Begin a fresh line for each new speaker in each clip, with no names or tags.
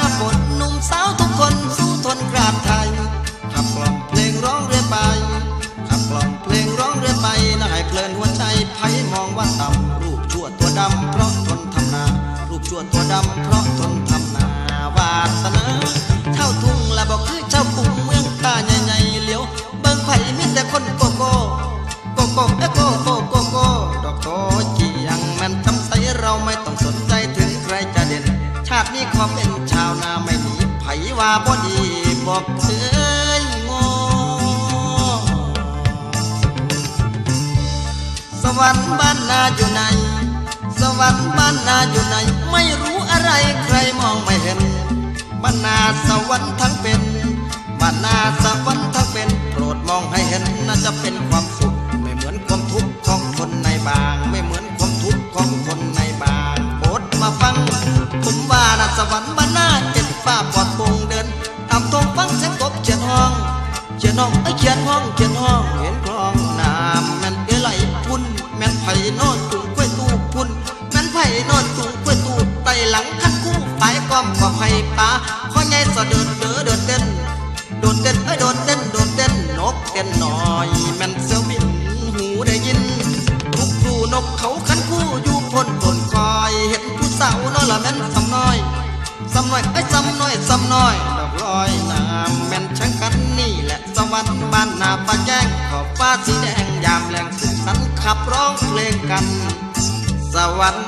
น้ำฝนหนุ่มสาวทุกคนสู้ทนกราบไทยขับกล่อมเพลงร้องเรื่อยไปขับกล่อมเพลงร้องเรื่อยไปน่าให้เพลินหัวใจไพ่มองว่าต่ำรูปชั่วตัวดำเพราะทนทำนารูปชั่วตัวดำเพราะทนทำนาวาสนาเท่าทุ่งละบอกคือเจ้ากรุงเมืองตาใหญ่ๆเหลียวเบิ่งไผ่มีแต่คนโกโก้โกโก้โกโก้โกโก้ดอกโตจียังแม่นจำใสเราไม่ต้องสนใจถึงใครจะเด่นชาตินี้ขอเป็นชาวนาไม่หนีไผว่าบ่ดีบอกเอ้ยโง่สวรรค์บ้านนาอยู่ไหนสวรรค์บ้านนาอยู่ไหนไม่รู้อะไรใครมองไม่เห็นบ้านนาสวรรค์ทั้งเป็นบ้านนาสวรรค์ทั้งเป็นโปรดมองให้เห็นน่าจะเป็นความสุขไม่เหมือนความทุกข์ของคนในบางไม่เหมือนความทุกข์ของคนในบางโปรดมาฟังผมว่าน่ะสวรรค์บ้านนาเจ็ดฟ้าปลอดโปร่งเดินตามทงฟังเสียงกบเขียนห้องเขียนห้องเขียนห้องเขียนห้องเห็นคลองน้ำแม่นไหลพุ่นแม่นไผ่โนดจุงกล้วยตู้พุ่นแม่นไผ่โนดจุงกล้วยตู้ไต่หลังคันคู่ฝ่ายก้อมขอไผ่ป่าข้อใหญ่สะเดินเด้อเดินเต้นโดดเต้นโดดเต้นโดดเต้นนกเต้นหน่อยแม่นเสียวบินหูได้ยินทุกครูนกเขาคันคู่อยู่พ้นต้นคอยเห็นผู้สาวน้อยละแม่นสำน้อยสำน้อยสำน้อยสำน้อยดอกลอยน้ำแม่นช่างกันนี่แหละสวรรค์บ้านนาปะแจ้งขอบฟ้าสีแดงยามแรงสุขสันต์ขับร้องเพลงกันสวรรค์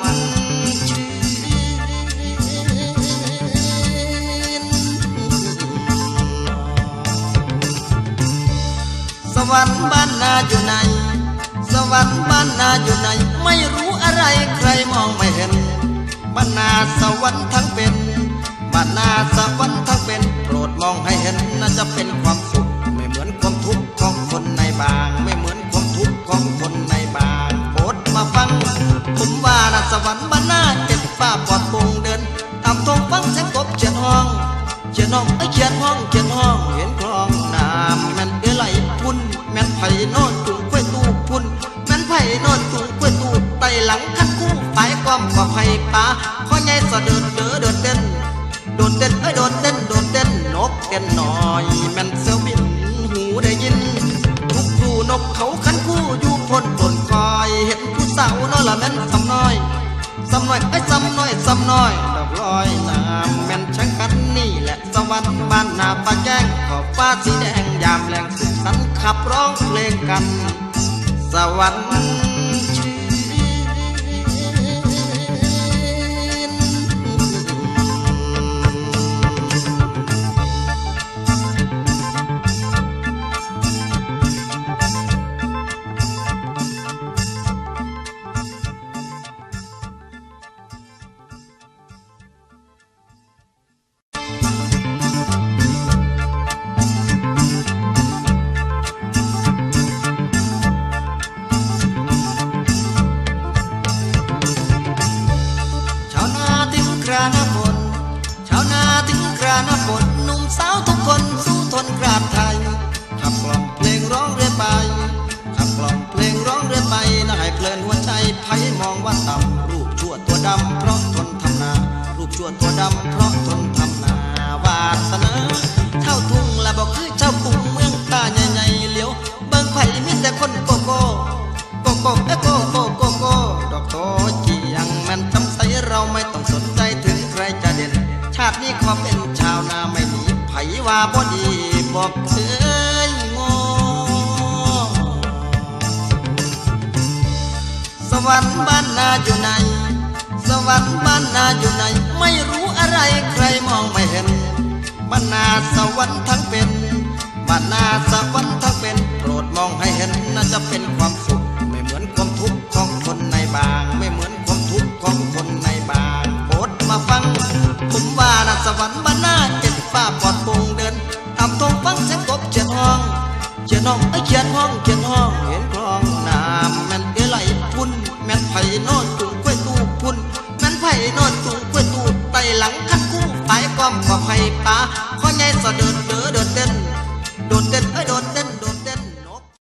สวรรค์บ้านนาอยู่ไหนสวรรค์บ้านนาอยู่ไหนไม่รู้อะไรใครมองไม่เห็นบ้านนาสวรรค์ทั้งเป็นบ้านนาสวรรค์ทั้งเป็นโปรดมองให้เห็นน่าจะเป็นความสุขไม่เหมือนความทุกข์ของคนในบางไม่เหมือนความทุกข์ของคนในบางโปรดมาฟังผมว่าน่ะสวรรค์บ้านนาเจ็ดฟ้าปลอดโปร่งเดินตามทงฟังเสียงกบเขียนห้องเขียนห้องเขียนห้องเขียนห้องเห็นคลองน้ำแม่นไหลพุ่นแม่นไผ่โนดจุงกล้วยตู้พุ่นแม่นไผ่โนดจุงกล้วยตู้ไต่หลังคันคู่ฝ่ายก้อมขอไผ่ป่าข้อใหญ่สะเดินเด้อเดินเต้นโดดเต้นโดดเต้นโดดเต้นนกเต้นหน่อยแม่นเสียวบินหูได้ยินทุกครูนกเขาคันคู่อยู่พ้นต้นคอยเห็นผู้สาวน้อยละแม่นสำน้อยสำน้อยสำน้อยสำน้อยดอกลอยน้ำแม่นช่างกันนี่แหละสวรรค์บ้านนาปะแจ้งขอบฟ้าสีแดงยามแรงสุขสันต์ขับร้องเพลงกันสวรรค์น้ำฝนหนุ่มสาวทุกคนสู้ทนกราบไทยขับกล่อมเพลงร้องเรื่อยไปขับกล่อมเพลงร้องเรื่อยไปน่าให้เพลินหัวใจไพ่มองว่าต่ำรูปชั่วตัวดำเพราะทนทำนารูปชั่วตัวดำเพราะทนทำนาวาสนาเท่าทุ่งละบอกคือเจ้ากรุงเมืองตาใหญ่ๆเหลียวเบิ่งไผ่มีแต่คนโกโก้โกโก้โกโก้โกโก้ดอกโตจียังแม่นจำใสเราไม่ต้องสนใจถึงใครจะเด่นชาตินี้ขอเป็นชาวนาไม่หนีไผว่าบ่ดีบอกเอ้ยโง่สวรรค์บ้านนาอยู่ไหนสวรรค์บ้านนาอยู่ไหนไม่รู้อะไรใครมองไม่เห็นบ้านนาสวรรค์ทั้งเป็นบ้านนาสวรรค์ทั้งเป็นโปรดมองให้เห็นน่าจะเป็นความสุขไม่เหมือนความทุกข์ของคนในบางไม่เหมือนความทุกข์ของคนในบางโปรดมาฟังผมว่าน่ะสวรรค์บ้านนาเจ็ดฟ้าปลอดโปร่งเดินตามทงฟังเสียงกบเขียนห้องเขียนห้องเขียนห้องเขียนห้องเห็นคลองน้ำแม่นไหลพุ่นแม่นไผ่โนดจุงกล้วยตู้พุ่นแม่นไผ่โนดจุงกล้วยตู้ไต่หลังคันคู่ฝ่ายก้อมขอไผ่ป่าข้อใหญ่สะเดิน